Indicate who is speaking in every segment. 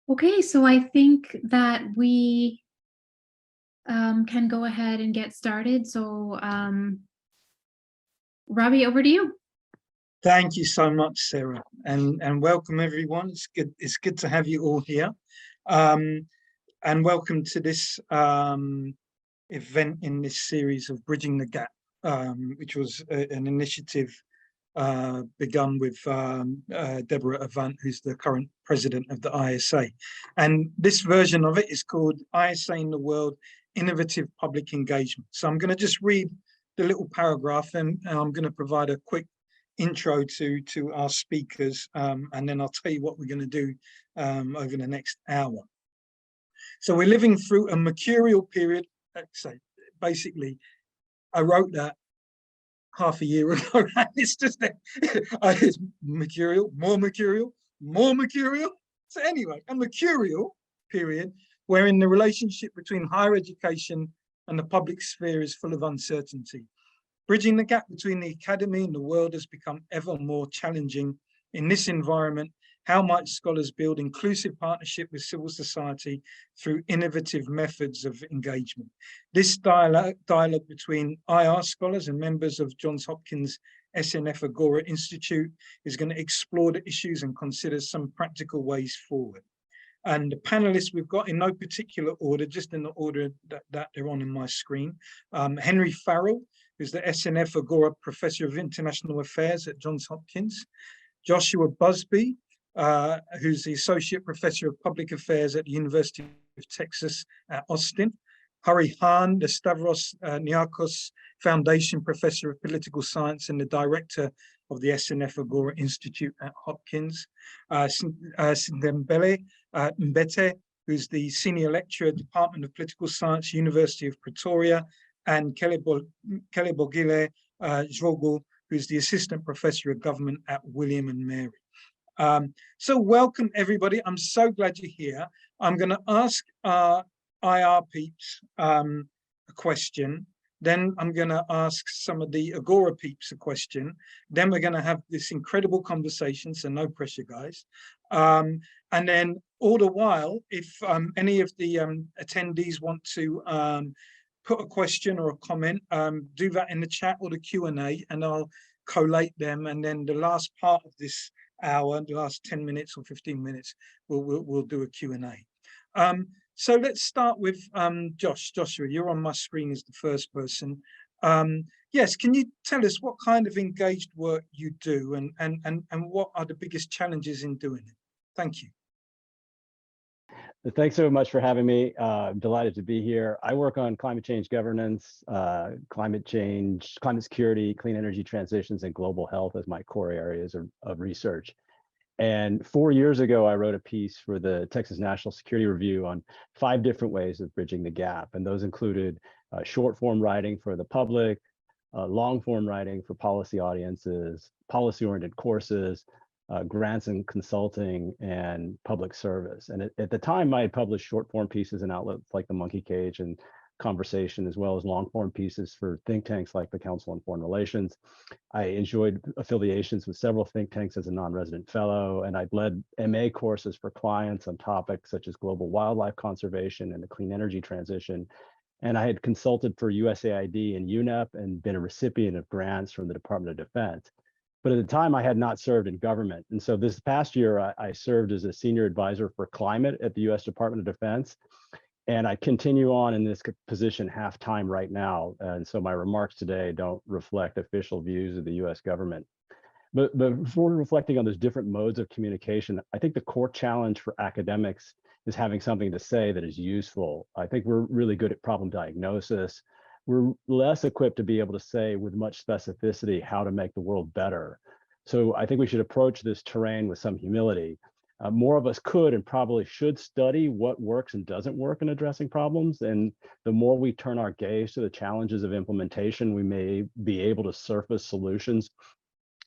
Speaker 1: Okay, so I think that we can go ahead and get started. So, Robbie, over to you.
Speaker 2: Thank you so much, Sarah, and welcome everyone. It's good to have you all here, and welcome to this event in this series of Bridging the Gap, which was an initiative begun with Deborah Avant, who's the current president of the ISA. And this version of it is called ISA in the World, Innovative Public Engagement. So I'm going to just read the little paragraph, and I'm going to provide a quick intro to our speakers, and then I'll tell you what we're going to do over the next hour. So we're living through a mercurial period. So basically, I wrote that half a year ago, and it's just it's mercurial, more mercurial, more mercurial. So anyway, a mercurial period wherein the relationship between higher education and the public sphere is full of uncertainty. Bridging the gap between the academy and the world has become ever more challenging. In this environment, how might scholars build inclusive partnership with civil society through innovative methods of engagement? This dialogue between IR scholars and members of Johns Hopkins SNF Agora Institute is going to explore the issues and consider some practical ways forward. And the panelists we've got in no particular order, just in the order that they're on my screen. Henry Farrell, who's the SNF Agora Professor of International Affairs at Johns Hopkins. Joshua Busby, who's the Associate Professor of Public Affairs at the University of Texas at Austin. Hahrie, the Stavros Niarchos Foundation Professor of Political Science and the Director of the SNF Agora Institute at Hopkins. Sithembile Mbete, who's the Senior Lecturer, Department of Political Science, University of Pretoria, and Kelebogile Zvobgo, who's the Assistant Professor of Government at William and Mary. So welcome everybody. I'm so glad you're here. I'm going to ask our IR peeps a question. Then I'm going to ask some of the Agora peeps a question. Then we're going to have this incredible conversation, so no pressure, guys. And then all the while, if any of the attendees want to put a question or a comment, do that in the chat or the Q&A, and I'll collate them. And then the last part of this hour, the last 10 minutes or 15 minutes, we'll do a Q&A. So let's start with Joshua, you're on my screen as the first person. Yes, can you tell us what kind of engaged work you do and what are the biggest challenges in doing it? Thank you.
Speaker 3: Thanks so much for having me. I'm delighted to be here. I work on climate change governance, climate change, climate security, clean energy transitions, and global health as my core areas of research. And 4 years ago, I wrote a piece for the Texas National Security Review on 5 different ways of bridging the gap. And those included short form writing for the public, long form writing for policy audiences, policy-oriented courses, grants and consulting, and public service. And at the time, I had published short form pieces in outlets like the Monkey Cage and Conversation, as well as long form pieces for think tanks like the Council on Foreign Relations. I enjoyed affiliations with several think tanks as a non-resident fellow, and I'd led MA courses for clients on topics such as global wildlife conservation and the clean energy transition. And I had consulted for USAID and UNEP and been a recipient of grants from the Department of Defense. But at the time, I had not served in government. And so this past year, I served as a senior advisor for climate at the US Department of Defense. And I continue on in this position half-time right now. And so my remarks today don't reflect official views of the US government. But before reflecting on those different modes of communication, I think the core challenge for academics is having something to say that is useful. I think we're really good at problem diagnosis. We're less equipped to be able to say with much specificity how to make the world better. So I think we should approach this terrain with some humility. More of us could and probably should study what works and doesn't work in addressing problems. And the more we turn our gaze to the challenges of implementation, we may be able to surface solutions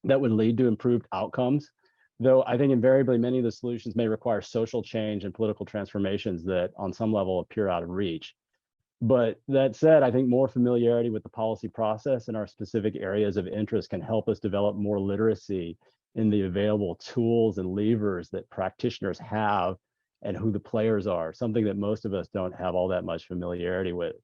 Speaker 3: that would lead to improved outcomes. Though I think invariably many of the solutions may require social change and political transformations that on some level appear out of reach. But that said, I think more familiarity with the policy process and our specific areas of interest can help us develop more literacy in the available tools and levers that practitioners have and who the players are, something that most of us don't have all that much familiarity with.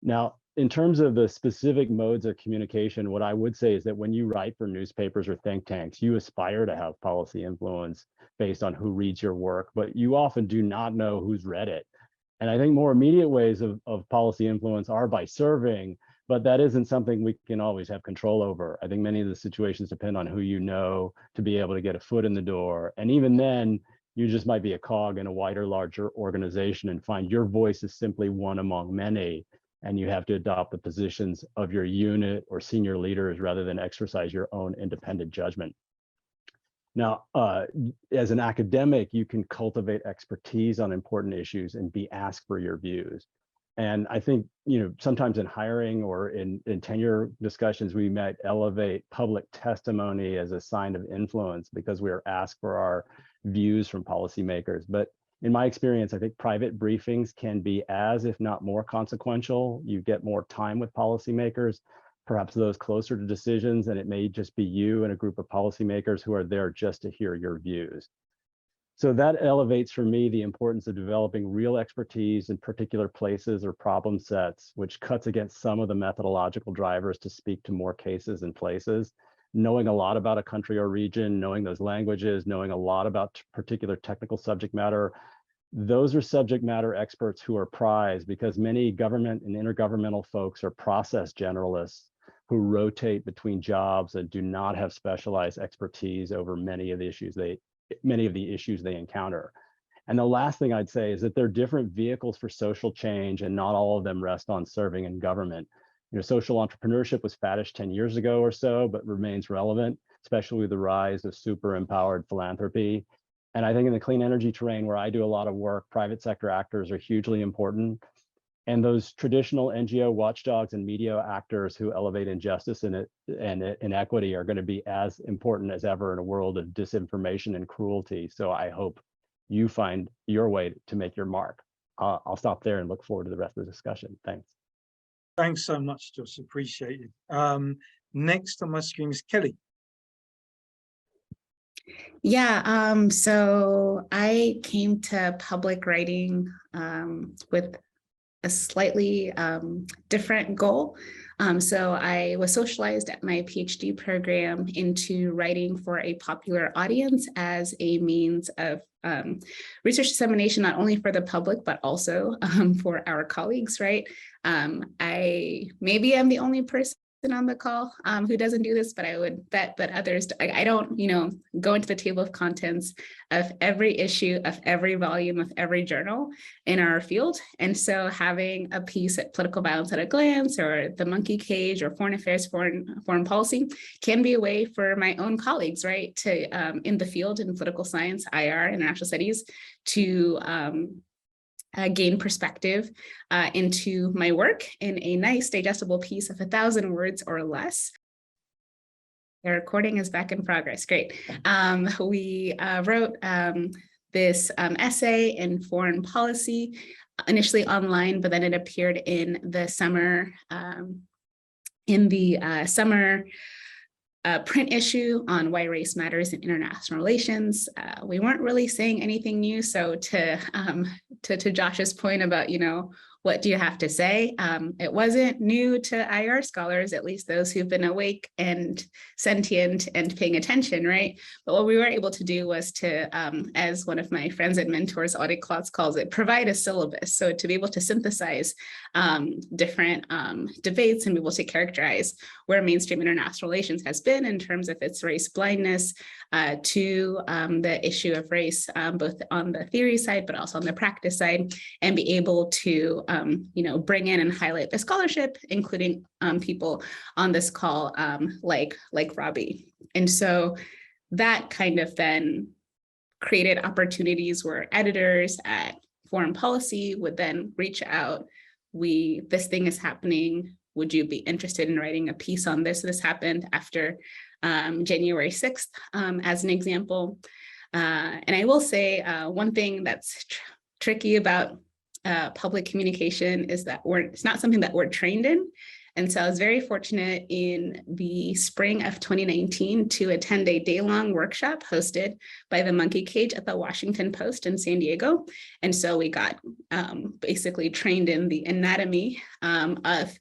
Speaker 3: Now, in terms of the specific modes of communication, what I would say is that when you write for newspapers or think tanks, you aspire to have policy influence based on who reads your work, but you often do not know who's read it. And I think more immediate ways of policy influence are by serving, but that isn't something we can always have control over. I think many of the situations depend on who you know to be able to get a foot in the door. And even then, you just might be a cog in a wider, larger organization and find your voice is simply one among many. And you have to adopt the positions of your unit or senior leaders rather than exercise your own independent judgment. Now, as an academic, you can cultivate expertise on important issues and be asked for your views. And I think, sometimes in hiring or in tenure discussions, we might elevate public testimony as a sign of influence because we are asked for our views from policymakers. But in my experience, I think private briefings can be as, if not more, consequential. You get more time with policymakers, perhaps those closer to decisions, and it may just be you and a group of policymakers who are there just to hear your views. So that elevates for me the importance of developing real expertise in particular places or problem sets, which cuts against some of the methodological drivers to speak to more cases and places. Knowing a lot about a country or region, knowing those languages, knowing a lot about particular technical subject matter, those are subject matter experts who are prized because many government and intergovernmental folks are process generalists who rotate between jobs and do not have specialized expertise over many of the issues they encounter. And the last thing I'd say is that there are different vehicles for social change and not all of them rest on serving in government. Social entrepreneurship was faddish 10 years ago or so, but remains relevant, especially with the rise of super empowered philanthropy. And I think in the clean energy terrain where I do a lot of work, private sector actors are hugely important. And those traditional NGO watchdogs and media actors who elevate injustice and inequity are going to be as important as ever in a world of disinformation and cruelty. So I hope you find your way to make your mark. I'll stop there and look forward to the rest of the discussion. Thanks.
Speaker 2: Thanks so much, Josh. Appreciate it. Next on my screen is Kelly.
Speaker 4: Yeah, so I came to public writing with a slightly different goal. So I was socialized at my PhD program into writing for a popular audience as a means of research dissemination, not only for the public, but also for our colleagues, right? I maybe am the only person on the call who doesn't do this, but I would bet, but others, I don't, go into the table of contents of every issue of every volume of every journal in our field. And so having a piece at Political Violence at a Glance or The Monkey Cage or Foreign Affairs, Foreign Policy can be a way for my own colleagues, right, to in the field in political science, IR, international studies, to gain perspective into my work in a nice digestible piece of 1,000 words or less. The recording is back in progress. Great. We wrote this essay in foreign policy, initially online, but then it appeared in the summer print issue on why race matters in international relations. We weren't really saying anything new. So to Josh's point about, what do you have to say? It wasn't new to IR scholars, at least those who've been awake and sentient and paying attention, right? But what we were able to do was to, as one of my friends and mentors, Audie Klotz calls it, provide a syllabus. So to be able to synthesize different debates and be able to characterize where mainstream international relations has been in terms of its race blindness to the issue of race, both on the theory side, but also on the practice side, and be able to bring in and highlight the scholarship, including people on this call like Robbie. And so that kind of then created opportunities where editors at Foreign Policy would then reach out. This thing is happening. Would you be interested in writing a piece on this? This happened after January 6th, as an example. And I will say one thing that's tricky about public communication is that it's not something that we're trained in. And so I was very fortunate in the spring of 2019 to attend a day-long workshop hosted by the Monkey Cage at the Washington Post in San Diego. And so we got basically trained in the anatomy of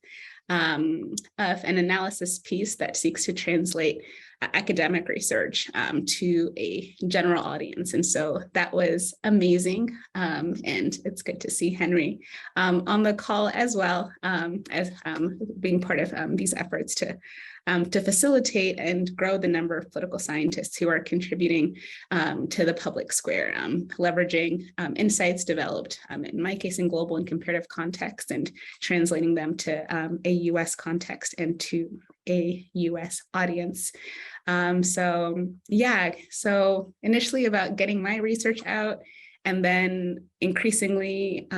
Speaker 4: an analysis piece that seeks to translate academic research to a general audience. And so that was amazing. And it's good to see Henry on the call as well, as being part of these efforts to facilitate and grow the number of political scientists who are contributing to the public square, leveraging insights developed, in my case, in global and comparative context, and translating them to a US context and to a US audience. So initially about getting my research out, and then increasingly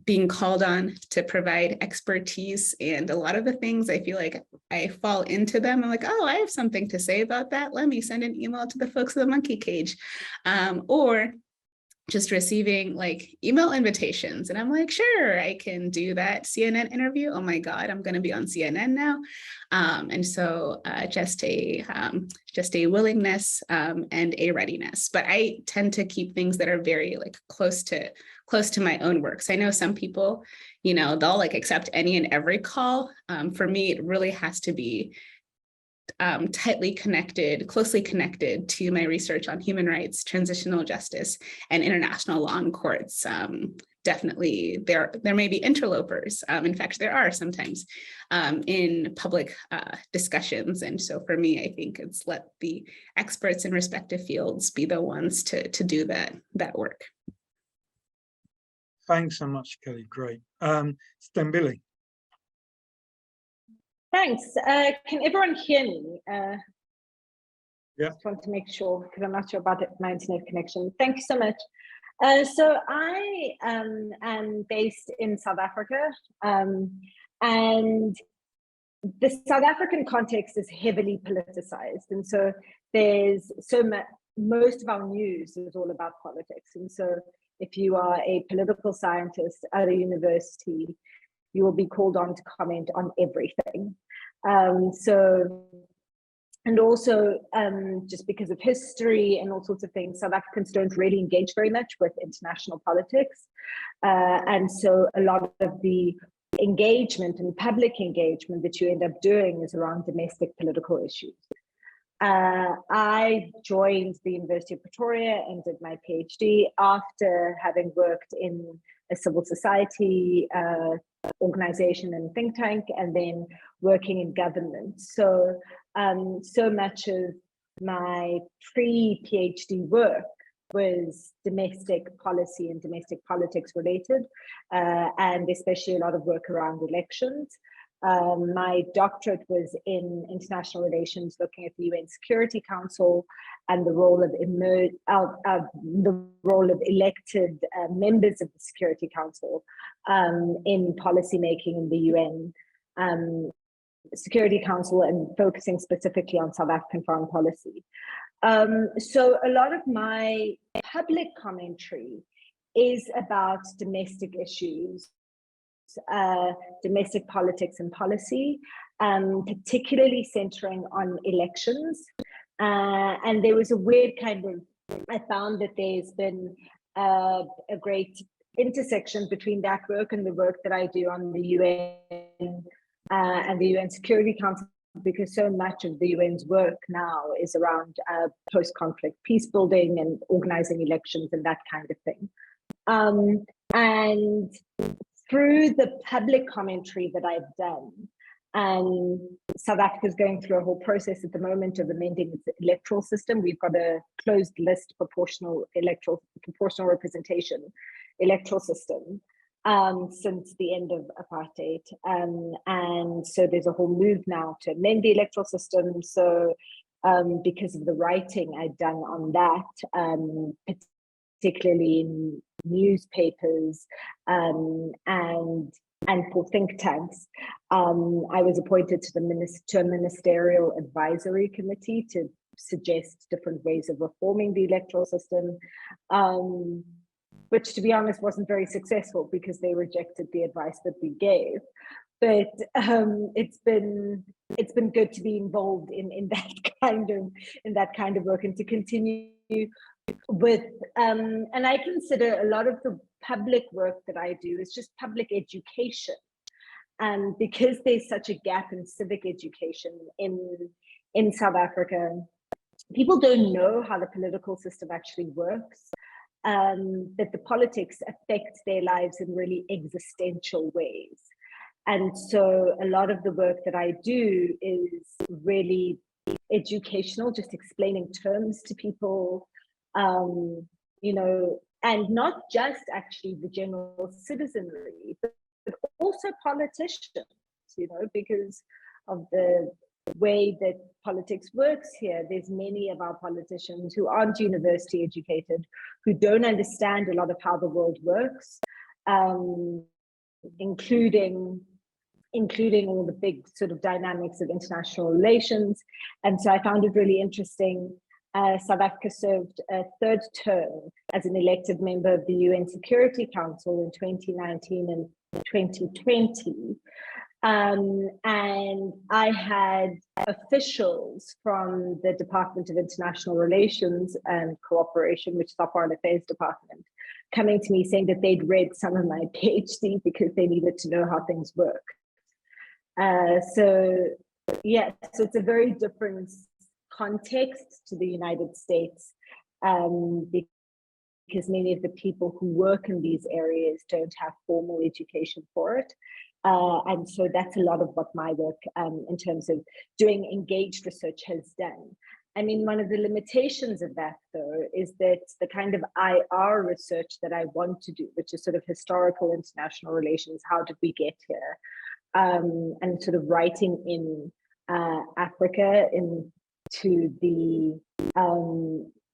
Speaker 4: being called on to provide expertise. And a lot of the things I feel like I fall into them. I'm like, oh, I have something to say about that. Let me send an email to the folks at the Monkey Cage. Or just receiving like email invitations. And I'm like, sure, I can do that CNN interview. Oh my God, I'm going to be on CNN now. And so just a willingness and a readiness. But I tend to keep things that are very like close to my own works. I know some people, you know, they'll like accept any and every call. For me, it really has to be tightly connected, closely connected to my research on human rights, transitional justice, and international law and courts. Definitely, there may be interlopers. In fact, there are sometimes in public discussions. And so for me, I think it's let the experts in respective fields be the ones to do that work.
Speaker 2: Thanks so much, Kelly. Great. Sithembile.
Speaker 5: Thanks. Can everyone hear me?
Speaker 2: Yeah.
Speaker 5: Just want to make sure, because I'm not sure about my internet connection. Thank you so much. So I am based in South Africa, and the South African context is heavily politicized. And so there's so much, most of our news is all about politics. And so if you are a political scientist at a university, you will be called on to comment on everything. And also just because of history and all sorts of things, South Africans don't really engage very much with international politics. And so a lot of the engagement and public engagement that you end up doing is around domestic political issues. I joined the University of Pretoria and did my PhD after having worked in a civil society organization and think tank, and then working in government. So, so much of my pre-PhD work was domestic policy and domestic politics related, and especially a lot of work around elections. My doctorate was in international relations, looking at the UN Security Council and the role of elected members of the Security Council in policymaking in the UN Security Council, and focusing specifically on South African foreign policy. So a lot of my public commentary is about domestic issues, domestic politics and policy, particularly centering on elections. And there was a weird kind of, I found that there's been a great intersection between that work and the work that I do on the UN and the UN Security Council, because so much of the UN's work now is around post-conflict peace building and organizing elections and that kind of thing. And through the public commentary that I've done, South Africa is going through a whole process at the moment of amending its electoral system. We've got a closed list proportional representation electoral system since the end of apartheid. And so there's a whole move now to amend the electoral system. So because of the writing I've done on that, particularly in newspapers and for think tanks, I was appointed to a ministerial advisory committee to suggest different ways of reforming the electoral system, which, to be honest, wasn't very successful because they rejected the advice that we gave. but it's been good to be involved in that kind of work and to continue with and I consider a lot of the public work that I do is just public education, and because there's such a gap in civic education in South Africa, people don't know how the political system actually works, that the politics affects their lives in really existential ways. And so a lot of the work that I do is really educational, just explaining terms to people, you know, and not just actually the general citizenry, but also politicians, you know, because of the way that politics works here. There's many of our politicians who aren't university educated, who don't understand a lot of how the world works, including all the big sort of dynamics of international relations. And so I found it really interesting. South Africa served a third term as an elected member of the UN Security Council in 2019 and 2020. And I had officials from the Department of International Relations and Cooperation, which is our Foreign Affairs Department, coming to me saying that they'd read some of my PhD because they needed to know how things work. So it's a very different context to the United States, because many of the people who work in these areas don't have formal education for it. And so that's a lot of what my work in terms of doing engaged research has done. I mean, one of the limitations of that, though, is that the kind of IR research that I want to do, which is sort of historical international relations, how did we get here? And sort of writing in Africa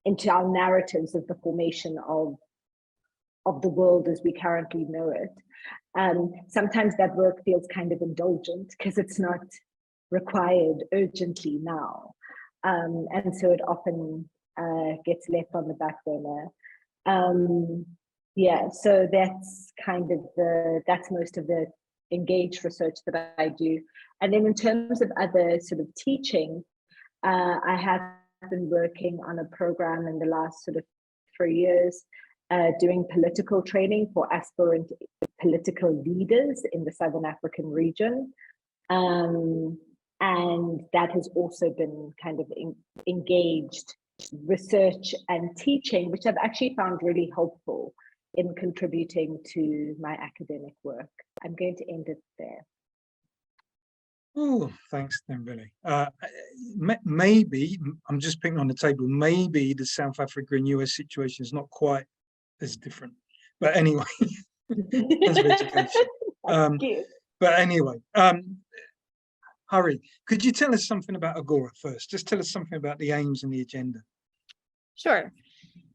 Speaker 5: into our narratives of the formation of the world as we currently know it. Sometimes that work feels kind of indulgent because it's not required urgently now. And so it often gets left on the back burner. So that's kind of that's most of the engaged research that I do. And then in terms of other sort of teaching, I have been working on a program in the last sort of 3 years, doing political training for aspirant political leaders in the Southern African region. And that has also been kind of engaged research and teaching, which I've actually found really helpful in contributing to my academic work. I'm going to end it there.
Speaker 2: Oh, thanks, Sithembile. Maybe, I'm just picking on the table, maybe the South Africa and US situation is not quite as different. But anyway, as of education. But anyway, Hahrie, could you tell us something about Agora first? Just tell us something about the aims and the agenda.
Speaker 6: Sure.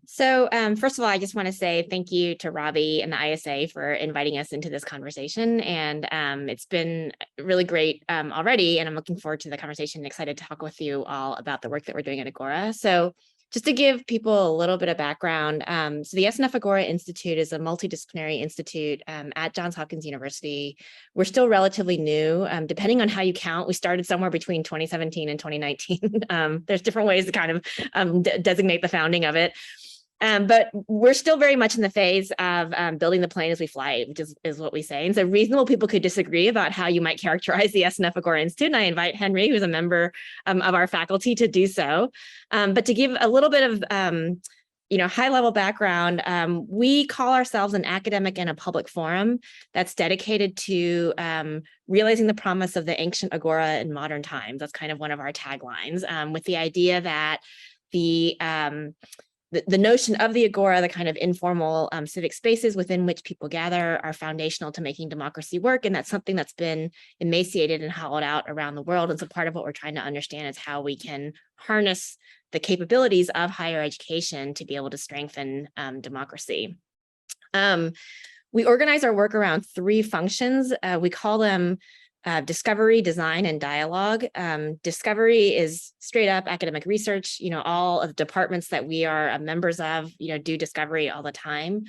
Speaker 6: So first of all, I just want to say thank you to Robbie and the ISA for inviting us into this conversation. And it's been really great already. And I'm looking forward to the conversation and excited to talk with you all about the work that we're doing at Agora. So just to give people a little bit of background, so the SNF Agora Institute is a multidisciplinary institute at Johns Hopkins University. We're still relatively new, depending on how you count. We started somewhere between 2017 and 2019. There's different ways to kind of designate the founding of it. But we're still very much in the phase of building the plane as we fly, which is what we say. And so reasonable people could disagree about how you might characterize the SNF Agora Institute. And I invite Henry, who's a member of our faculty, to do so. But to give a little bit of high-level background, we call ourselves an academic and a public forum that's dedicated to realizing the promise of the ancient Agora in modern times. That's kind of one of our taglines, with the idea that the notion of the Agora, the kind of informal civic spaces within which people gather, are foundational to making democracy work. And that's something that's been emaciated and hollowed out around the world. And so part of what we're trying to understand is how we can harness the capabilities of higher education to be able to strengthen democracy. We organize our work around 3 functions. We call them discovery, design, and dialogue. Discovery is straight up academic research. All of the departments that we are members of, do discovery all the time.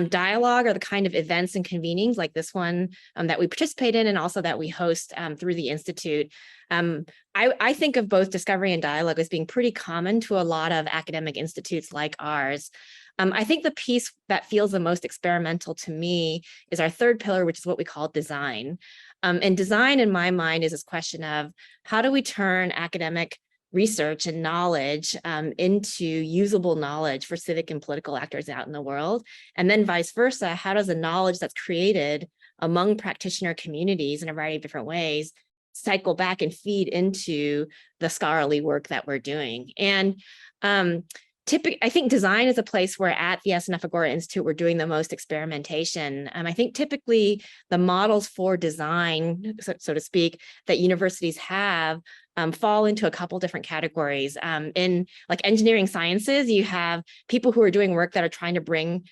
Speaker 6: Dialogue are the kind of events and convenings like this one that we participate in and also that we host through the Institute. I think of both discovery and dialogue as being pretty common to a lot of academic institutes like ours. I think the piece that feels the most experimental to me is our third pillar, which is what we call design. And design, in my mind, is this question of how do we turn academic research and knowledge into usable knowledge for civic and political actors out in the world? And then vice versa, how does the knowledge that's created among practitioner communities in a variety of different ways cycle back and feed into the scholarly work that we're doing? And I think design is a place where at the SNF Agora Institute, we're doing the most experimentation. I think typically the models for design, so to speak, that universities have fall into a couple different categories. In like engineering sciences, you have people who are doing work that are trying to bring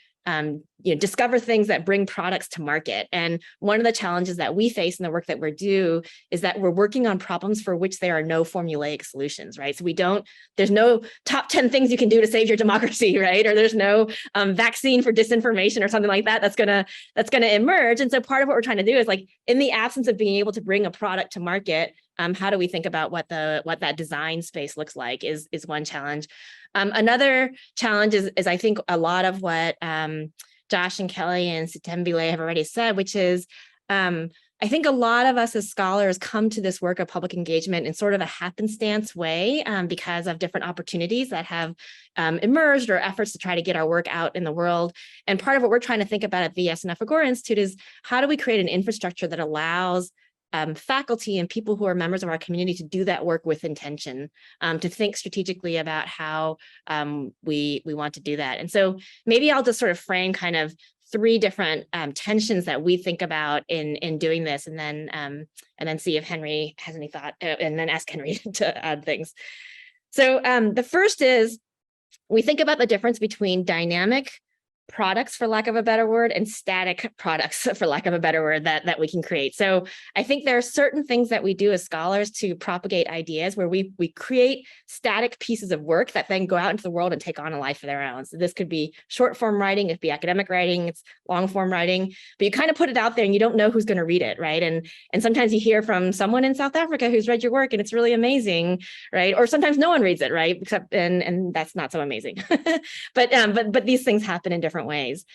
Speaker 6: discover things that bring products to market. And one of the challenges that we face in the work that we do is that we're working on problems for which there are no formulaic solutions, right? So there's no top 10 things you can do to save your democracy, right? Or there's no vaccine for disinformation or something like that that's gonna emerge. And so part of what we're trying to do is, like, in the absence of being able to bring a product to market, how do we think about what that design space looks like is one challenge. Another challenge is I think a lot of what Josh and Kelly and Sithembile have already said, which is I think a lot of us as scholars come to this work of public engagement in sort of a happenstance way because of different opportunities that have emerged or efforts to try to get our work out in the world. And part of what we're trying to think about at the SNF Agora Institute is how do we create an infrastructure that allows faculty and people who are members of our community to do that work with intention, to think strategically about how we want to do that. And so maybe I'll just sort of frame kind of three different tensions that we think about in doing this, and then see if Henry has any thought, and then ask Henry to add things. So the first is we think about the difference between dynamic products, for lack of a better word, and static products, for lack of a better word, that we can create. So I think there are certain things that we do as scholars to propagate ideas where we create static pieces of work that then go out into the world and take on a life of their own. So this could be short form writing, it could be academic writing, it's long form writing, but you kind of put it out there and you don't know who's going to read it, right? And sometimes you hear from someone in South Africa who's read your work and it's really amazing, right? Or sometimes no one reads it, right? Except and that's not so amazing. But these things happen in different ways.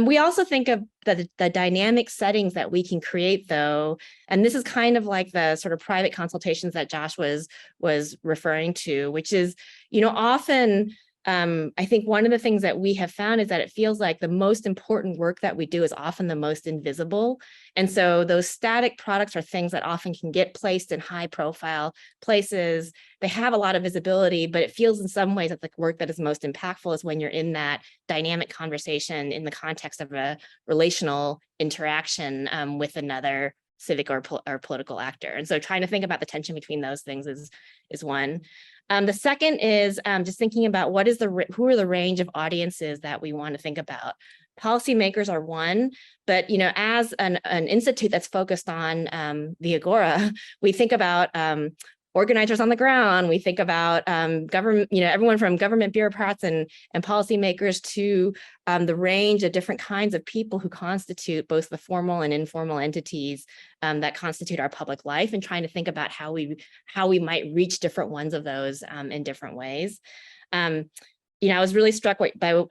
Speaker 6: We also think of the dynamic settings that we can create, though, and this is kind of like the sort of private consultations that Josh was referring to, which is, often I think one of the things that we have found is that it feels like the most important work that we do is often the most invisible. And so those static products are things that often can get placed in high profile places. They have a lot of visibility, but it feels in some ways that the work that is most impactful is when you're in that dynamic conversation in the context of a relational interaction with another civic or political actor. And so trying to think about the tension between those things is one. The second is just thinking about who are the range of audiences that we want to think about. Policymakers are one, but as an institute that's focused on the Agora, we think about organizers on the ground. We think about government, everyone from government bureaucrats and policymakers to the range of different kinds of people who constitute both the formal and informal entities that constitute our public life, and trying to think about how we might reach different ones of those in different ways. I was really struck by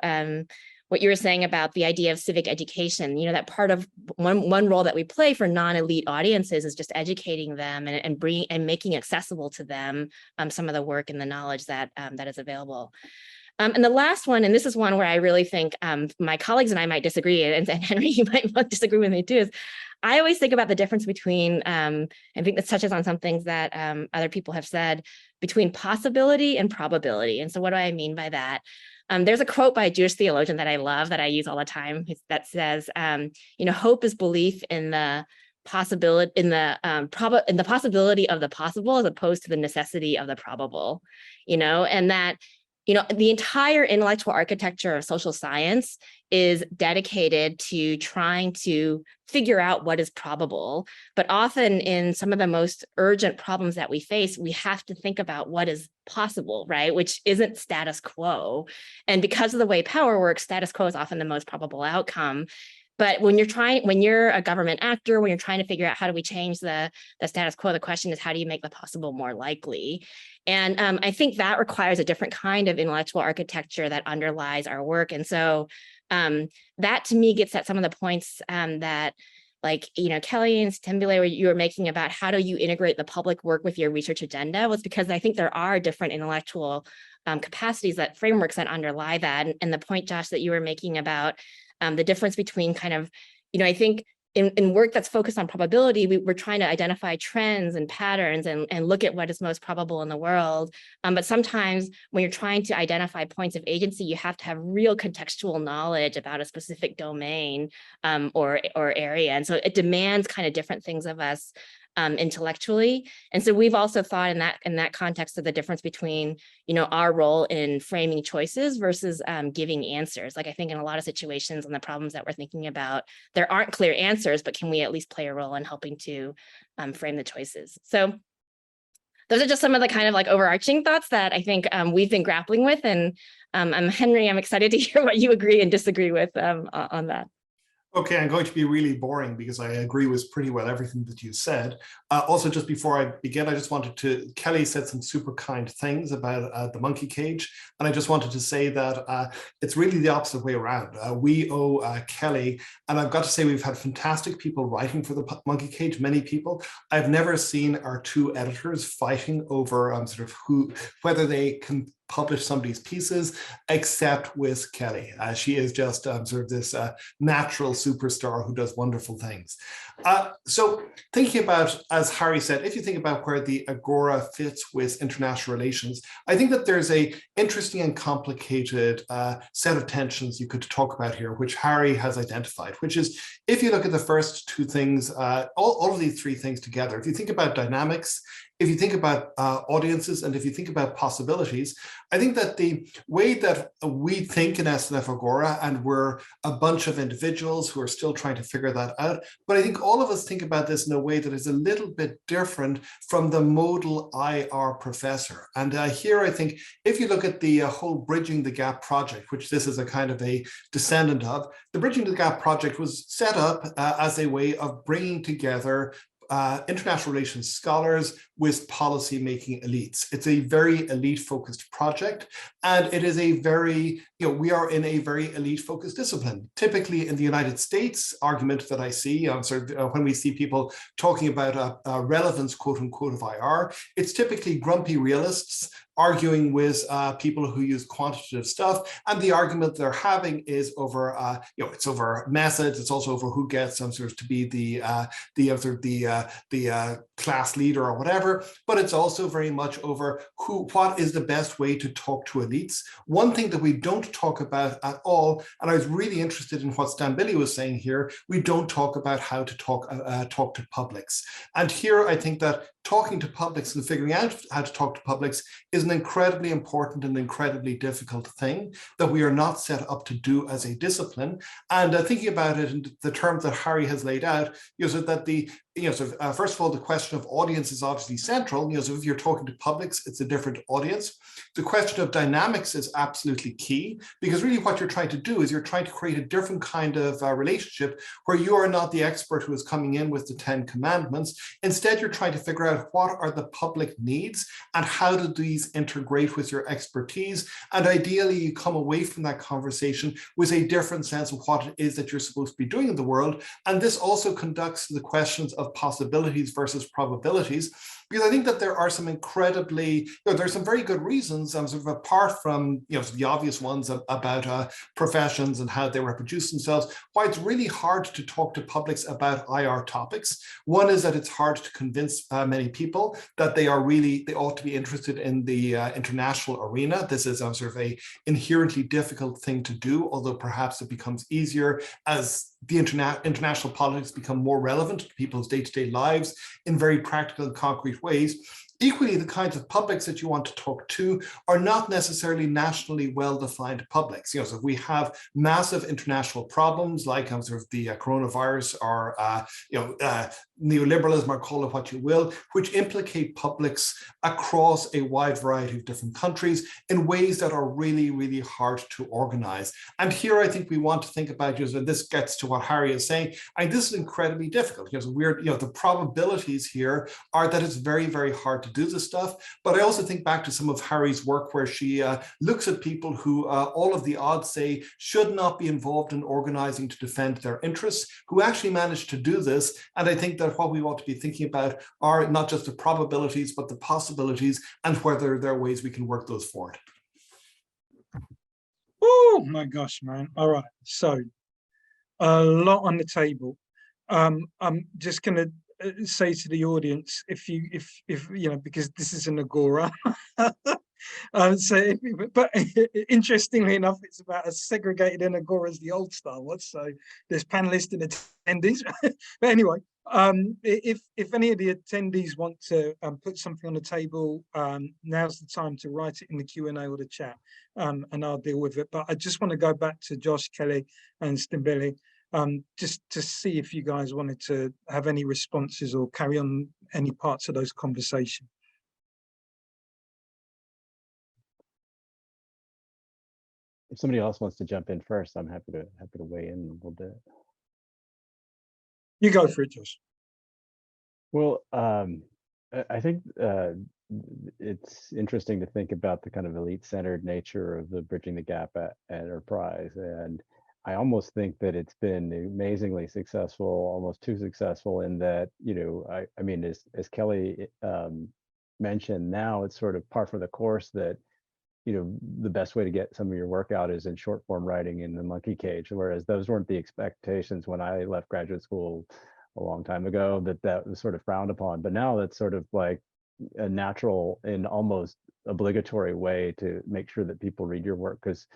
Speaker 6: what you were saying about the idea of civic education, that part of one role that we play for non-elite audiences is just educating them and making accessible to them some of the work and the knowledge that is available. And the last one, and this is one where I really think my colleagues and I might disagree, and Henry, you might disagree with me too, is I always think about the difference between, I think this touches on some things that other people have said, between possibility and probability. And so what do I mean by that? There's a quote by a Jewish theologian that I love, that I use all the time, that says, hope is belief in the possibility, in the possibility of the possible, as opposed to the necessity of the probable, and that the entire intellectual architecture of social science is dedicated to trying to figure out what is probable. But often in some of the most urgent problems that we face, we have to think about what is possible, right? Which isn't status quo. And because of the way power works, status quo is often the most probable outcome. But when you're a government actor, when you're trying to figure out how do we change the status quo, the question is, how do you make the possible more likely? And I think that requires a different kind of intellectual architecture that underlies our work. And so that to me gets at some of the points that Kelly and Sithembile, you were making about how do you integrate the public work with your research agenda, was because I think there are different intellectual capacities, that frameworks that underlie that. And the point, Josh, that you were making about the difference between kind of, I think in work that's focused on probability, we're trying to identify trends and patterns and look at what is most probable in the world. But sometimes when you're trying to identify points of agency, you have to have real contextual knowledge about a specific domain or area. And so it demands kind of different things of us intellectually. And so we've also thought in that context of the difference between, our role in framing choices versus giving answers. Like I think in a lot of situations and the problems that we're thinking about, there aren't clear answers, but can we at least play a role in helping to frame the choices? So those are just some of the kind of overarching thoughts that I think we've been grappling with. And Henry, I'm excited to hear what you agree and disagree with on that.
Speaker 7: Okay, I'm going to be really boring because I agree with pretty well everything that you said. Also, just before I begin, I just wanted to, Kelly said some super kind things about the monkey cage. And I just wanted to say that it's really the opposite way around. We owe Kelly, and I've got to say we've had fantastic people writing for the monkey cage, many people. I've never seen our two editors fighting over sort of whether they can publish somebody's pieces, except with Kelly. She is just sort of this natural superstar who does wonderful things. So thinking about, as Hahrie said, if you think about where the Agora fits with international relations, I think that there's a interesting and complicated set of tensions you could talk about here, which Hahrie has identified, which is, if you look at the first two things, all of these three things together, if you think about dynamics, if you think about audiences, and if you think about possibilities, I think that the way that we think in SNF Agora, and we're a bunch of individuals who are still trying to figure that out, but I think all of us think about this in a way that is a little bit different from the modal IR professor. And here I think if you look at the whole Bridging the Gap project, which this is a kind of a descendant of, the Bridging the Gap project was set up as a way of bringing together international relations scholars with policy-making elites. It's a very elite-focused project, and it is a very, we are in a very elite-focused discipline. Typically in the United States, argument that I see, when we see people talking about relevance, quote unquote, of IR, it's typically grumpy realists arguing with people who use quantitative stuff, and the argument they're having is over, it's over methods. It's also over who gets sort of to be the class leader or whatever. But it's also very much over what is the best way to talk to elites. One thing that we don't talk about at all, and I was really interested in what Sithembile was saying here, we don't talk about how to talk to publics. And here I think that talking to publics and figuring out how to talk to publics is an incredibly important and incredibly difficult thing that we are not set up to do as a discipline. And thinking about it in the terms that Hahrie has laid out, so that first of all, the question of audience is obviously central. So if you're talking to publics, it's a different audience. The question of dynamics is absolutely key, because really what you're trying to do is you're trying to create a different kind of relationship where you are not the expert who is coming in with the 10 commandments. Instead, you're trying to figure out what are the public needs and how do these integrate with your expertise. And ideally, you come away from that conversation with a different sense of what it is that you're supposed to be doing in the world. And this also conducts the questions of possibilities versus probabilities, because I think that there are some incredibly, there's some very good reasons, sort of apart from the obvious ones about professions and how they reproduce themselves, why it's really hard to talk to publics about IR topics. One is that it's hard to convince many people that they ought to be interested in the international arena. This is sort of a inherently difficult thing to do, although perhaps it becomes easier as the international politics become more relevant to people's day-to-day lives in very practical and concrete ways. equally, the kinds of publics that you want to talk to are not necessarily nationally well-defined publics. So if we have massive international problems like sort of the coronavirus or neoliberalism, or call it what you will, which implicate publics across a wide variety of different countries in ways that are really, really hard to organize. And here I think we want to think about, and this gets to what Hahrie is saying, and this is incredibly difficult because the probabilities here are that it's very, very hard to do this stuff. But I also think back to some of Harrie's work where she looks at people who all of the odds say should not be involved in organizing to defend their interests, who actually managed to do this. And I think that what we ought to be thinking about are not just the probabilities, but the possibilities, and whether there are ways we can work those forward.
Speaker 2: Oh my gosh, man. All right. So a lot on the table. I'm just going to say to the audience, if because this is an Agora. But interestingly enough, it's about as segregated an Agora as the old style was. So there's panelists and attendees. But anyway, if any of the attendees want to put something on the table, now's the time to write it in the Q&A or the chat, and I'll deal with it. But I just want to go back to Josh, Kelly, and Sithembile, just to see if you guys wanted to have any responses or carry on any parts of those conversations.
Speaker 3: If somebody else wants to jump in first, I'm happy to weigh in a little bit.
Speaker 2: You go for it, Josh.
Speaker 3: Well, I think it's interesting to think about the kind of elite-centered nature of the Bridging the Gap enterprise, and I almost think that it's been amazingly successful, almost too successful, in that, I mean, as Kelly mentioned, now it's sort of par for the course that the best way to get some of your work out is in short form writing in the monkey cage, whereas those weren't the expectations when I left graduate school a long time ago, that was sort of frowned upon. But now that's sort of like a natural and almost obligatory way to make sure that people read your work, because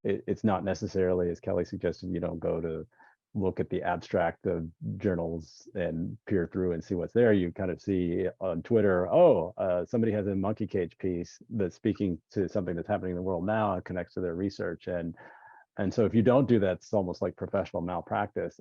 Speaker 3: it's not necessarily, as Kelly suggested, you don't go to look at the abstract of journals and peer through and see what's there. You kind of see on Twitter, somebody has a monkey cage piece that's speaking to something that's happening in the world now and connects to their research. And so if you don't do that, it's almost like professional malpractice.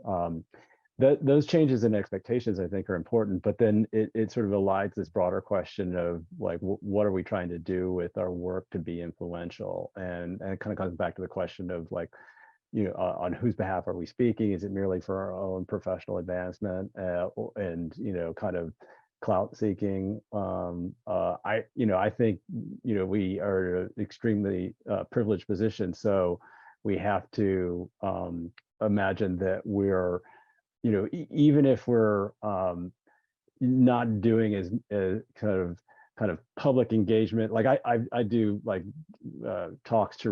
Speaker 3: Those changes in expectations, I think, are important, but then it sort of elides this broader question of like, what are we trying to do with our work to be influential? And it kind of comes back to the question of like, on whose behalf are we speaking? Is it merely for our own professional advancement and kind of clout seeking? I think we are in an extremely privileged position, so we have to imagine that we're even if we're not doing as kind of public engagement, like I do like talks to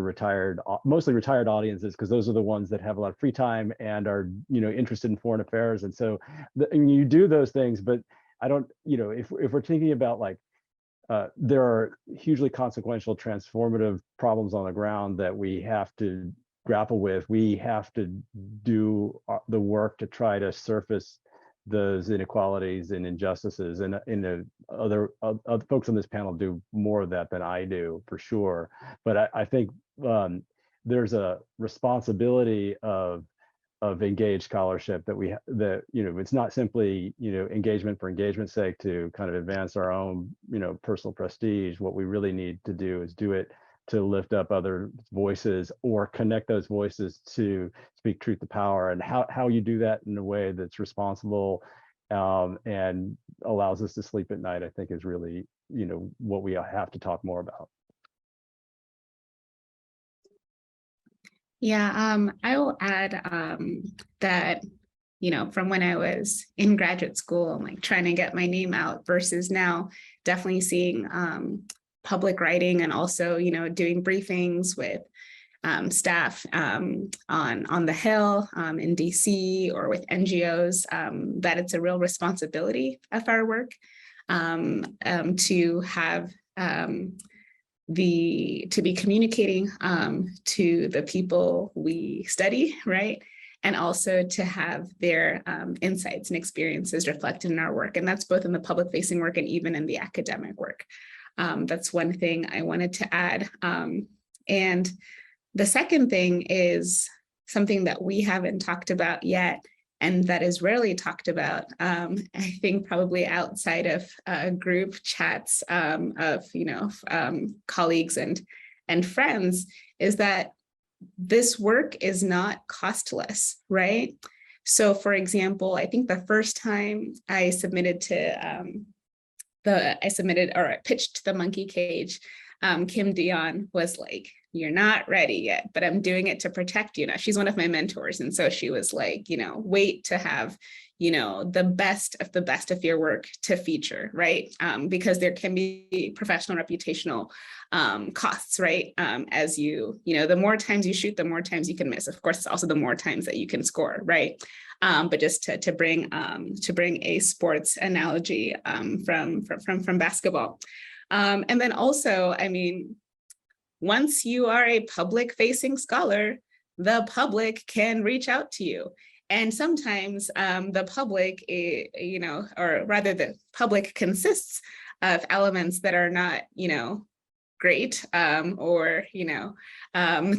Speaker 3: mostly retired audiences, because those are the ones that have a lot of free time and are interested in foreign affairs, and so and you do those things. But I don't, if we're thinking about like there are hugely consequential, transformative problems on the ground that we have to grapple with. We have to do the work to try to surface those inequalities and injustices, and other folks on this panel do more of that than I do, for sure. But I think there's a responsibility of engaged scholarship that it's not simply engagement for engagement's sake to kind of advance our own personal prestige. What we really need to do is do it to lift up other voices or connect those voices to speak truth to power. And how you do that in a way that's responsible and allows us to sleep at night, I think, is really what we have to talk more about.
Speaker 4: Yeah, I will add that from when I was in graduate school, I'm like trying to get my name out versus now definitely seeing public writing, and also doing briefings with staff on the Hill in DC or with NGOs, that it's a real responsibility of our work to have to be communicating to the people we study, right? and also to have their insights and experiences reflected in our work. And that's both in the public facing work and even in the academic work. That's one thing I wanted to add. And the second thing is something that we haven't talked about yet, and that is rarely talked about, I think probably outside of group chats of colleagues and friends, is that this work is not costless, right? So for example, I think the first time I submitted to I pitched to the monkey cage, Kim Dion was like, "You're not ready yet, but I'm doing it to protect you." Now, she's one of my mentors. And so she was like, wait to have, the best of your work to feature, right? Because there can be professional reputational costs, right? As the more times you shoot, the more times you can miss. Of course, it's also the more times that you can score, right? But just to bring a sports analogy from basketball. And then also, once you are a public-facing scholar, the public can reach out to you. And sometimes the public, or rather the public consists of elements that are not, great or,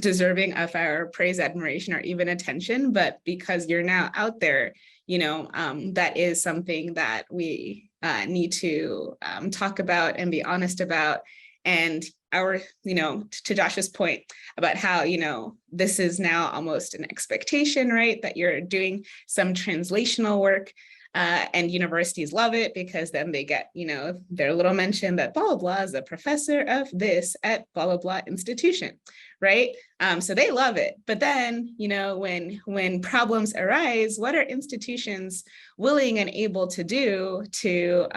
Speaker 4: deserving of our praise, admiration, or even attention. But because you're now out there, that is something that we need to talk about and be honest about. And to Josh's point about how, this is now almost an expectation, right? That you're doing some translational work and universities love it because then they get, their little mention that blah, blah, blah is a professor of this at blah, blah, blah institution, right? So they love it. But then, when problems arise, what are institutions willing and able to do to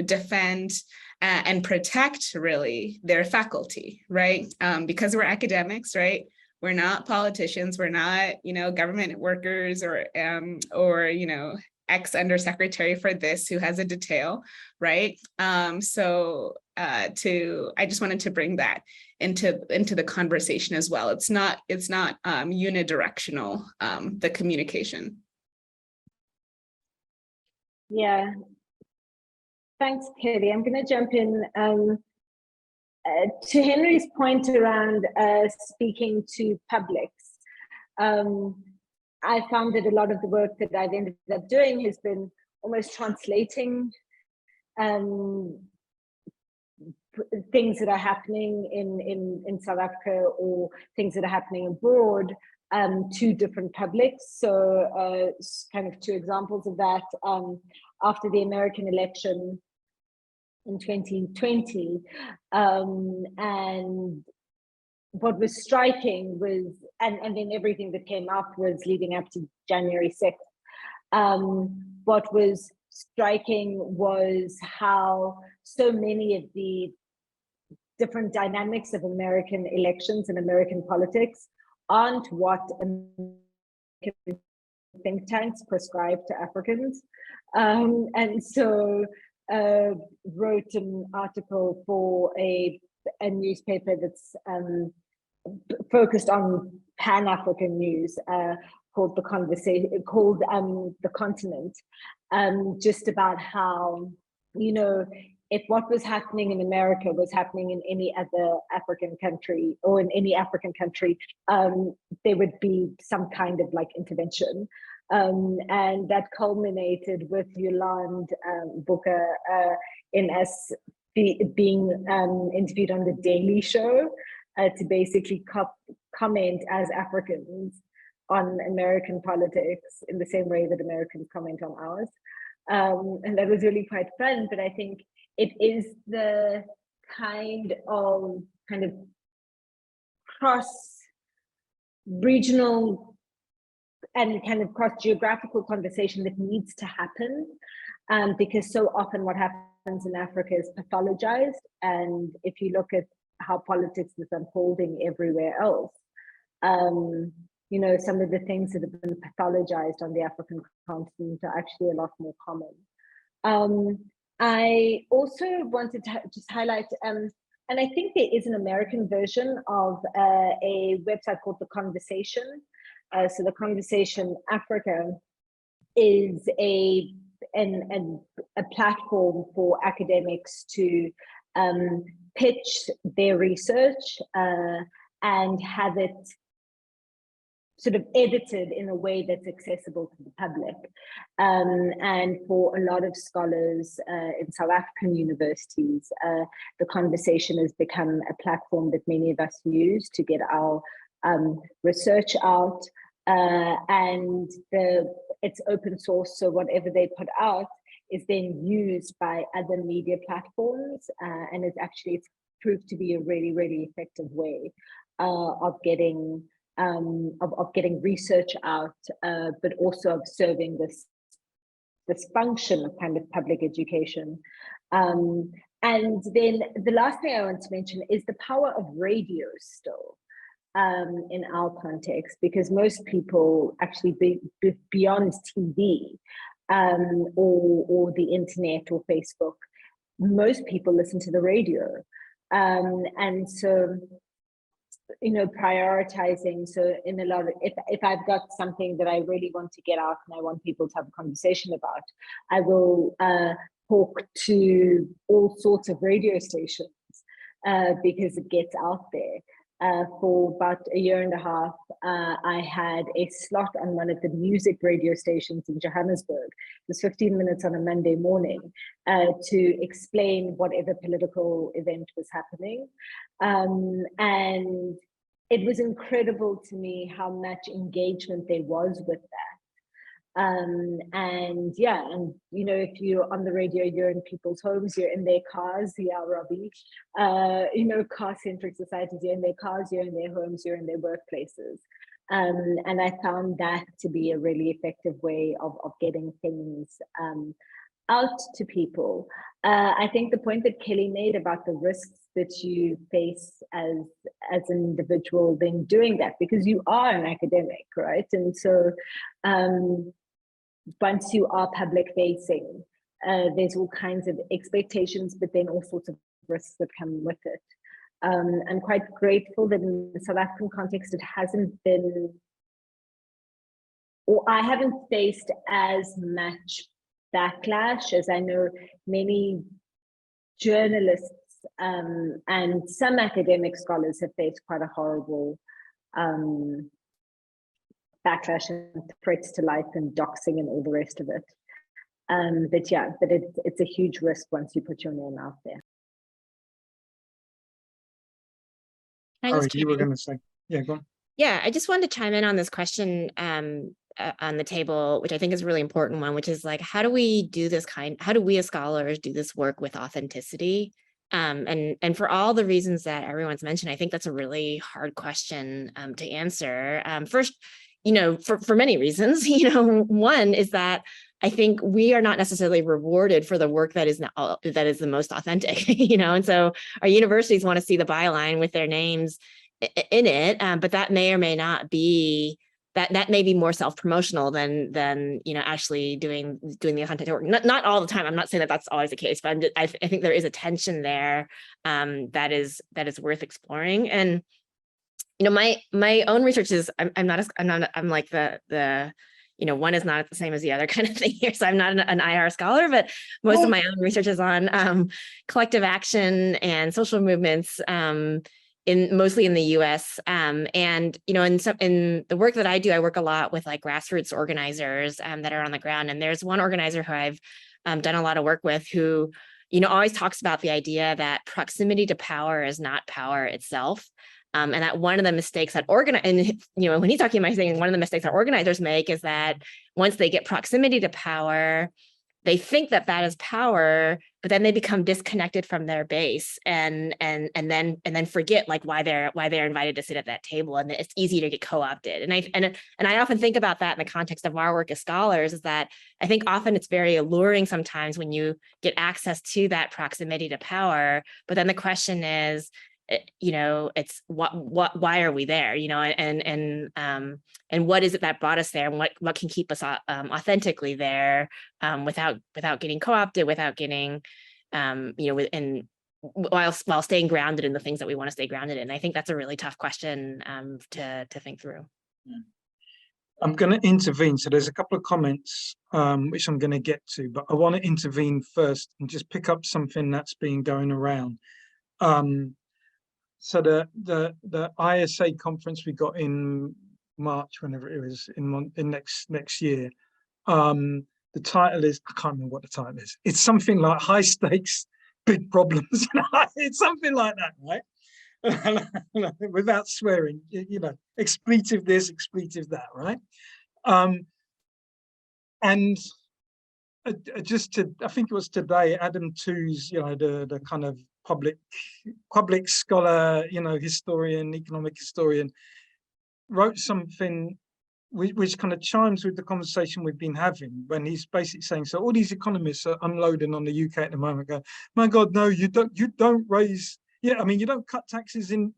Speaker 4: defend and protect really their faculty, right? Because we're academics, right? We're not politicians. We're not, government workers or ex-undersecretary for this who has a detail, right? I just wanted to bring that into the conversation as well. It's not unidirectional, the communication.
Speaker 5: Yeah. Thanks, Kelly. I'm going to jump in to Henry's point around speaking to publics. I found that a lot of the work that I've ended up doing has been almost translating things that are happening in South Africa or things that are happening abroad to different publics. So kind of two examples of that. After the American election in 2020, and what was striking was, and then everything that came up was leading up to January 6th. What was striking was how so many of the different dynamics of American elections and American politics aren't what American think tanks prescribe to Africans. And so wrote an article for a newspaper that's focused on Pan-African news called The Continent, just about how, if what was happening in America was happening in any other African country or in any African country, there would be some kind of intervention. And that culminated with Yolande Booker in us being interviewed on The Daily Show to basically comment as Africans on American politics in the same way that Americans comment on ours. And that was really quite fun, but I think it is the kind of cross-regional and kind of cross-geographical conversation that needs to happen, because so often what happens in Africa is pathologized. And if you look at how politics is unfolding everywhere else, some of the things that have been pathologized on the African continent are actually a lot more common. I also wanted to just highlight, and I think there is an American version of a website called The Conversation, So the Conversation Africa is a platform for academics to pitch their research and have it sort of edited in a way that's accessible to the public. And for a lot of scholars in South African universities, the Conversation has become a platform that many of us use to get our research out, and it's open source, so whatever they put out is then used by other media platforms, and it's proved to be a really, really effective way of getting research out, but also of serving this function of kind of public education. And then the last thing I want to mention is the power of radio still in our context, because most people actually beyond TV or the internet or Facebook, most people listen to the radio. And so, you know, prioritizing. So in a lot of, if I've got something that I really want to get out and I want people to have a conversation about, I will talk to all sorts of radio stations because it gets out there. For about a year and a half, I had a slot on one of the music radio stations in Johannesburg. It was 15 minutes on a Monday morning to explain whatever political event was happening. And it was incredible to me how much engagement there was with that. And yeah, and you know, if you're on the radio, you're in people's homes, you're in their cars, yeah, Robbie, you know, car-centric societies, you're in their cars, you're in their homes, you're in their workplaces. And I found that to be a really effective way of getting things out to people. I think the point that Kelly made about the risks that you face as an individual then doing that, because you are an academic, right? And so once you are public facing, there's all kinds of expectations, but then all sorts of risks that come with it. I'm quite grateful that in the South African context, it hasn't been, or I haven't faced as much backlash as I know many journalists and some academic scholars have faced quite a horrible backlash and threats to life and doxing and all the rest of it. But yeah, but it's a huge risk once you put your name out there.
Speaker 2: Hahrie, you were going to say, yeah, go on.
Speaker 6: Yeah, I just wanted to chime in on this question on the table, which I think is a really important one, which is like, how do we as scholars do this work with authenticity? And for all the reasons that everyone's mentioned, I think that's a really hard question to answer. First, you know, for many reasons, you know, one is that I think we are not necessarily rewarded for the work that is the most authentic, you know, and so our universities want to see the byline with their names in it, but that may or may not be, that may be more self-promotional than you know, actually doing the authentic work. Not all the time. I'm not saying that that's always the case, but I think there is a tension there that is worth exploring. And you know, my own research is I'm like the you know, one is not the same as the other kind of thing here. So I'm not an IR scholar, but most of my own research is on collective action and social movements mostly in the US. And, you know, in the work that I do, I work a lot with like grassroots organizers that are on the ground. And there's one organizer who I've done a lot of work with who, you know, always talks about the idea that proximity to power is not power itself. And that one of the mistakes that you know, when he's talking about saying one of the mistakes that organizers make is that once they get proximity to power, they think that that is power, but then they become disconnected from their base and then forget like why they're invited to sit at that table, and it's easy to get co-opted. And I often think about that in the context of our work as scholars, is that I think often it's very alluring sometimes when you get access to that proximity to power, but then the question is, you know, it's why are we there, you know, and what is it that brought us there, and what can keep us authentically there without getting co-opted, without getting you know, and while staying grounded in the things that we want to stay grounded in. I think that's a really tough question to think through.
Speaker 2: I'm going to intervene. So there's a couple of comments which I'm going to get to, but I want to intervene first and just pick up something that's been going around. So the ISA conference we got in March, whenever it was in next year. The title is, I can't remember what the title is. It's something like high stakes, big problems. It's something like that, right? Without swearing, you know, expletive this, expletive that, right? And just to, I think it was today, Adam Tooze, you know, the kind of public scholar, you know, historian, economic historian, wrote something which kind of chimes with the conversation we've been having, when he's basically saying, so all these economists are unloading on the UK at the moment, go, my God, no, you don't raise, yeah, I mean, you don't cut taxes in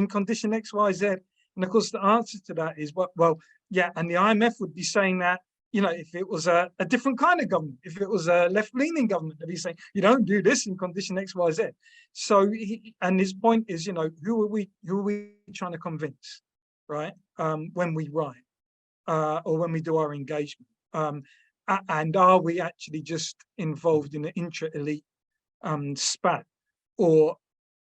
Speaker 2: condition X, Y, Z. And of course, the answer to that is, well, yeah, and the IMF would be saying that, you know, if it was a different kind of government, if it was a left-leaning government, they'd be saying, you don't do this in condition X, Y, Z. So, and his point is, you know, who are we trying to convince, right? When we write. Or when we do our engagement, and are we actually just involved in an intra-elite spat, or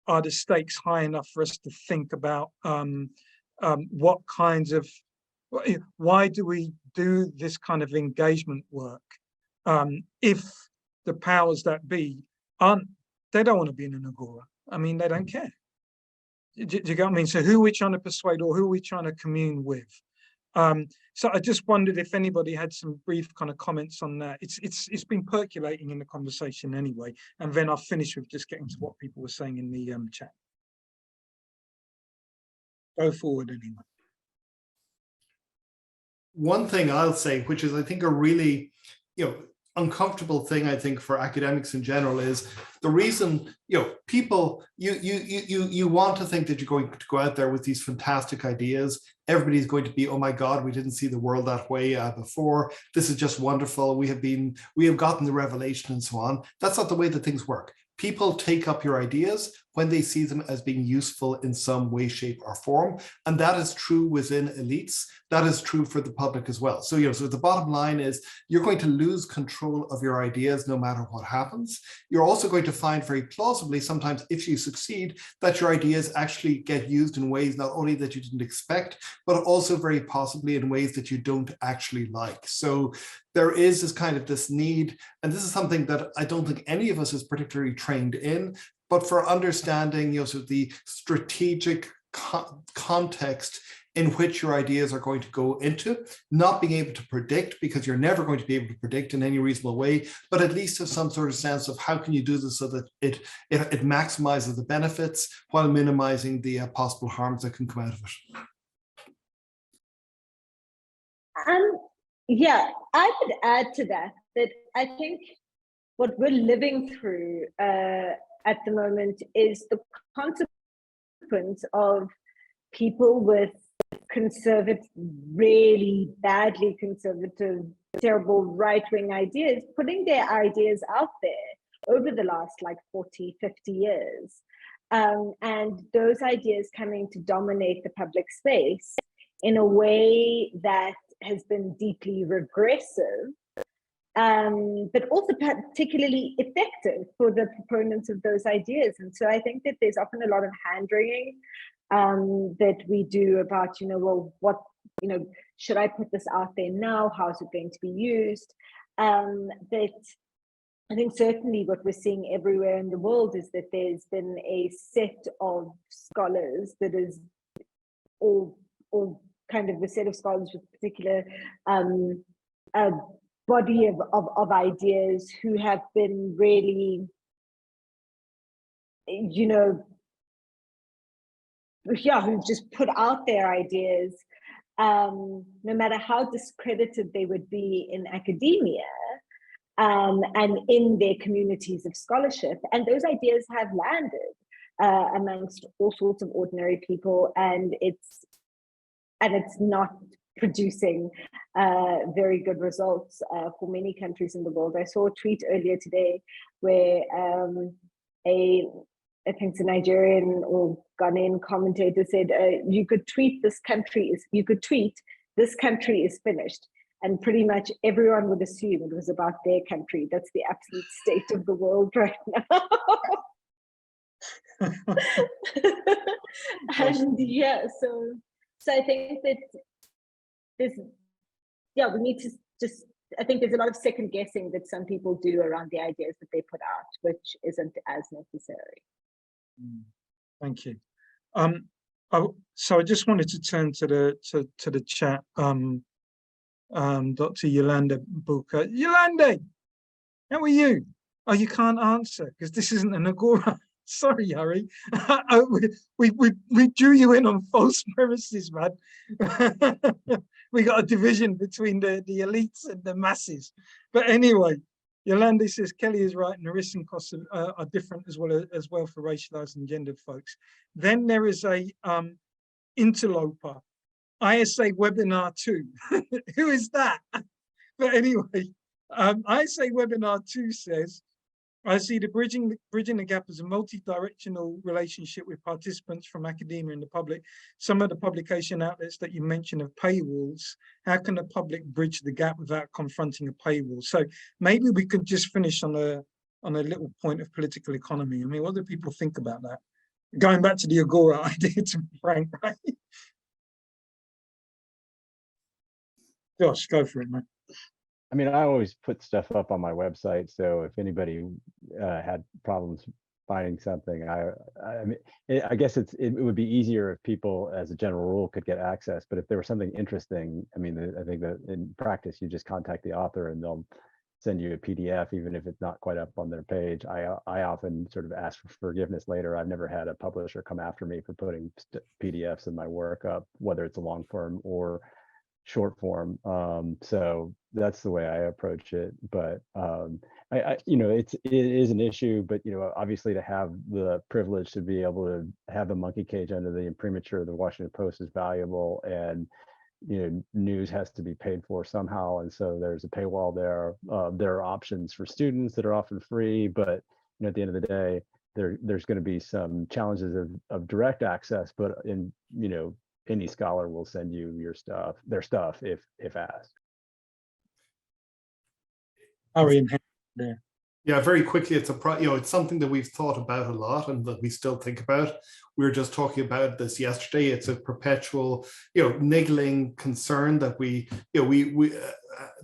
Speaker 2: are the stakes high enough for us to think about what kinds of, why do we do this kind of engagement work if the powers that be they don't want to be in an Agora. I mean, they don't care. Do you get what I mean? So who are we trying to persuade, or who are we trying to commune with? So I just wondered if anybody had some brief kind of comments on that. It's been percolating in the conversation anyway, and then I'll finish with just getting to what people were saying in the chat. Go forward anyway.
Speaker 7: One thing I'll say, which is I think a really, you know, uncomfortable thing, I think, for academics in general, is the reason, you know, people, you want to think that you're going to go out there with these fantastic ideas. Everybody's going to be, oh my God, we didn't see the world that way before. This is just wonderful. We have gotten the revelation and so on. That's not the way that things work. People take up your ideas when they see them as being useful in some way, shape, or form. And that is true within elites. That is true for the public as well. So, you know, so the bottom line is you're going to lose control of your ideas no matter what happens. You're also going to find very plausibly, sometimes if you succeed, that your ideas actually get used in ways not only that you didn't expect, but also very possibly in ways that you don't actually like. So there is this need, and this is something that I don't think any of us is particularly trained in, but for understanding, you know, sort of the strategic context in which your ideas are going to go into, not being able to predict, because you're never going to be able to predict in any reasonable way, but at least have some sort of sense of how can you do this so that it maximizes the benefits while minimizing the possible harms that can come out of it.
Speaker 5: Yeah, I would add to that I think what we're living through at the moment is the consequence of people with conservative, really badly conservative, terrible right-wing ideas, putting their ideas out there over the last like 40, 50 years. And those ideas coming to dominate the public space in a way that has been deeply regressive, but also particularly effective for the proponents of those ideas. And so I think that there's often a lot of hand-wringing that we do about, you know, well, what, you know, should I put this out there now? How is it going to be used? That I think certainly what we're seeing everywhere in the world is that there's been a set of scholars that is all kind of a set of scholars with particular a body of ideas who have been really, you know, yeah, who've just put out their ideas, no matter how discredited they would be in academia and in their communities of scholarship. And those ideas have landed amongst all sorts of ordinary people, and it's not producing very good results for many countries in the world. I saw a tweet earlier today where I think it's a Nigerian or Ghanaian commentator said, you could tweet this this country is finished. And pretty much everyone would assume it was about their country. That's the absolute state of the world right now. And yeah, so I think that there's, we need to just, I think there's a lot of second guessing that some people do around the ideas that they put out, which isn't as necessary.
Speaker 2: Thank you. So I just wanted to turn to the chat. Dr. Yolanda Booker. Yolanda, how are you? Oh, you can't answer because this isn't an Agora. Sorry, Hahrie. We drew you in on false premises, man. We got a division between the elites and the masses. But anyway, Yolanda says Kelly is right, and the risks and costs are different as well for racialized and gendered folks. Then there is a interloper. ISA webinar 2. Who is that? But anyway, ISA webinar 2 says, I see the bridging the gap as a multi-directional relationship with participants from academia and the public. Some of the publication outlets that you mentioned have paywalls. How can the public bridge the gap without confronting a paywall? So maybe we could just finish on a little point of political economy. I mean, what do people think about that? Going back to the Agora idea, to be frank, right? Josh, go for it, man.
Speaker 3: I mean, I always put stuff up on my website, so if anybody had problems finding something, I guess it would be easier if people, as a general rule, could get access. But if there was something interesting, I mean, I think that in practice, you just contact the author and they'll send you a PDF, even if it's not quite up on their page. I often sort of ask for forgiveness later. I've never had a publisher come after me for putting PDFs of my work up, whether it's a long form or short form. So that's the way I approach it. But it is an issue, but obviously to have the privilege to be able to have a monkey cage under the imprimatur of the Washington Post is valuable, and news has to be paid for somehow, and so there's a paywall there. There are options for students that are often free, but at the end of the day, there's going to be some challenges of direct access, but any scholar will send you their stuff if asked.
Speaker 7: Yeah, very quickly, it's something that we've thought about a lot and that we still think about. We were just talking about this yesterday. It's a perpetual, niggling concern that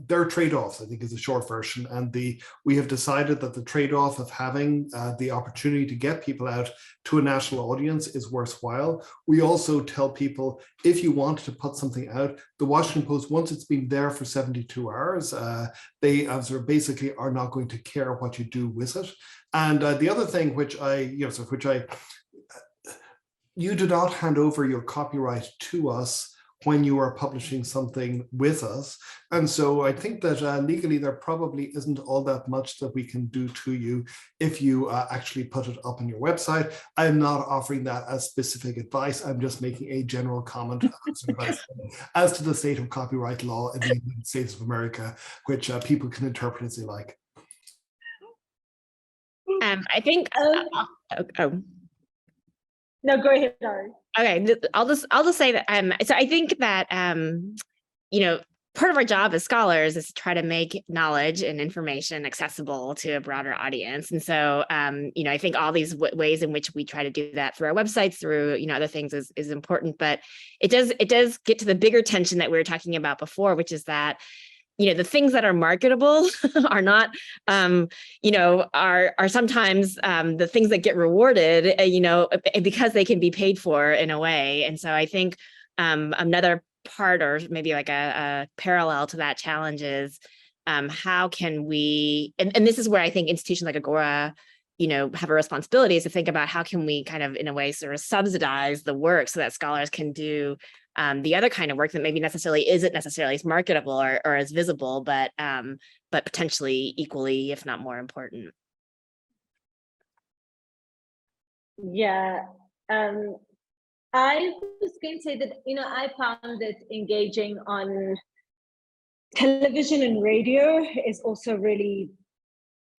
Speaker 7: there are trade-offs, I think, is a short version. And we have decided that the trade-off of having the opportunity to get people out to a national audience is worthwhile. We also tell people, if you want to put something out, the Washington Post, once it's been there for 72 hours, they basically are not going to care what you do with it. And the other thing you do not hand over your copyright to us when you are publishing something with us. And so I think that legally there probably isn't all that much that we can do to you if you actually put it up on your website. I'm not offering that as specific advice. I'm just making a general comment as to the state of copyright law in the United States of America, which people can interpret as they like.
Speaker 6: I think,
Speaker 5: No, go ahead, Hahrie.
Speaker 6: Okay, I'll just say that so I think that part of our job as scholars is to try to make knowledge and information accessible to a broader audience. And so I think all these ways in which we try to do that through our websites, through other things is important, but it does get to the bigger tension that we were talking about before, which is that the things that are marketable are not, are sometimes the things that get rewarded, because they can be paid for in a way. And so I think another part, or maybe like a parallel to that challenge, is how can we, and this is where I think institutions like Agora, have a responsibility, is to think about how can we kind of, in a way, sort of subsidize the work so that scholars can do the other kind of work that maybe isn't necessarily as marketable or as visible, but potentially equally, if not more important.
Speaker 5: Yeah, I was going to say that I found that engaging on television and radio is also really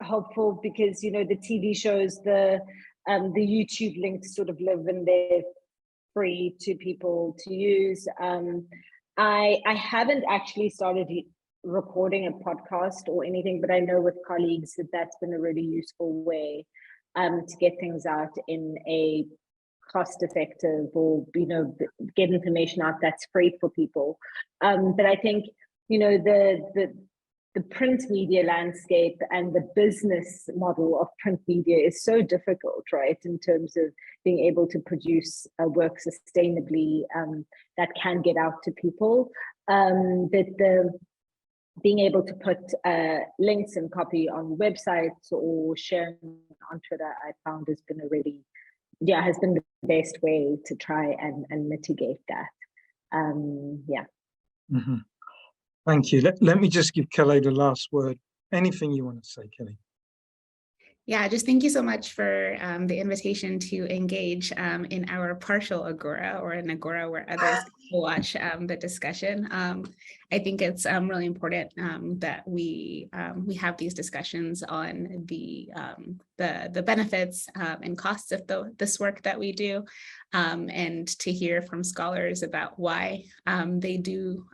Speaker 5: helpful, because the TV shows, the YouTube links sort of live, and they're free to people to use. I haven't actually started recording a podcast or anything, but I know with colleagues that that's been a really useful way to get things out in a cost-effective, or get information out that's free for people. But I think the print media landscape and the business model of print media is so difficult, right? In terms of being able to produce work sustainably that can get out to people. Being able to put links and copy on websites or sharing on Twitter, I found has been has been the best way to try and mitigate that.
Speaker 2: Mm-hmm. Thank you. Let me just give Kelly the last word. Anything you want to say, Kelly?
Speaker 4: Yeah, just thank you so much for the invitation to engage in our partial Agora, or an Agora where others will watch the discussion. I think it's really important that we have these discussions on the benefits and costs of this work that we do, and to hear from scholars about why they do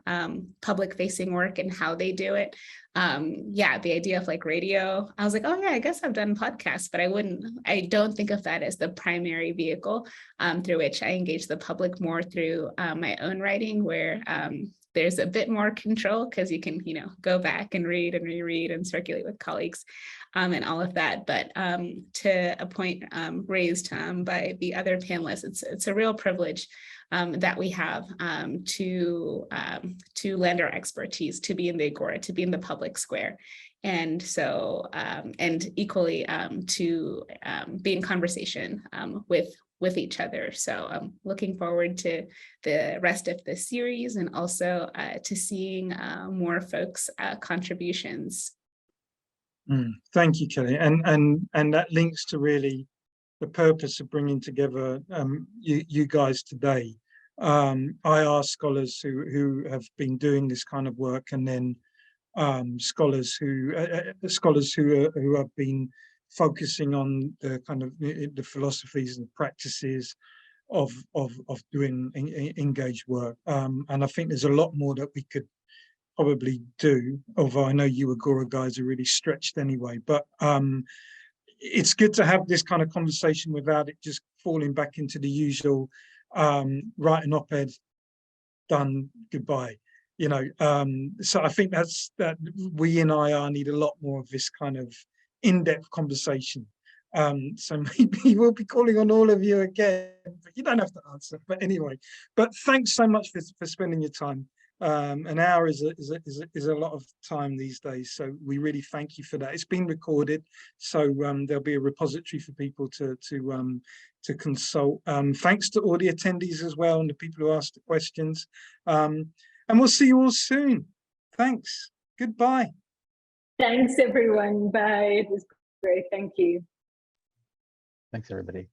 Speaker 4: public-facing work and how they do it. Yeah, the idea of like radio, I was like, oh yeah, I guess I've done podcasts, but I don't think of that as the primary vehicle through which I engage the public more through my own writing, where there's a bit more control because you can, go back and read and reread and circulate with colleagues and all of that. But to a point raised by the other panelists, it's a real privilege that we have to lend our expertise, to be in the Agora, to be in the public square. And so, and equally to be in conversation with each other. So I'm looking forward to the rest of the series, and also to seeing more folks' contributions.
Speaker 2: Thank you, Kelly. And that links to really the purpose of bringing together you guys today. I ask scholars who have been doing this kind of work, and then scholars who have been focusing on the kind of the philosophies and practices of doing engaged work. And I think there's a lot more that we could probably do, although I know you Agora guys are really stretched anyway. But it's good to have this kind of conversation without it just falling back into the usual write an op-ed, done, goodbye. So I think that we in IR need a lot more of this kind of in-depth conversation. So maybe we'll be calling on all of you again, but you don't have to answer. But anyway, but thanks so much for spending your time. An hour is a lot of time these days, so we really thank you for that. It's been recorded, so there'll be a repository for people to consult. Thanks to all the attendees as well, and the people who asked the questions. And we'll see you all soon. Thanks. Goodbye.
Speaker 5: Thanks, everyone. Bye. It was great. Thank you.
Speaker 3: Thanks, everybody.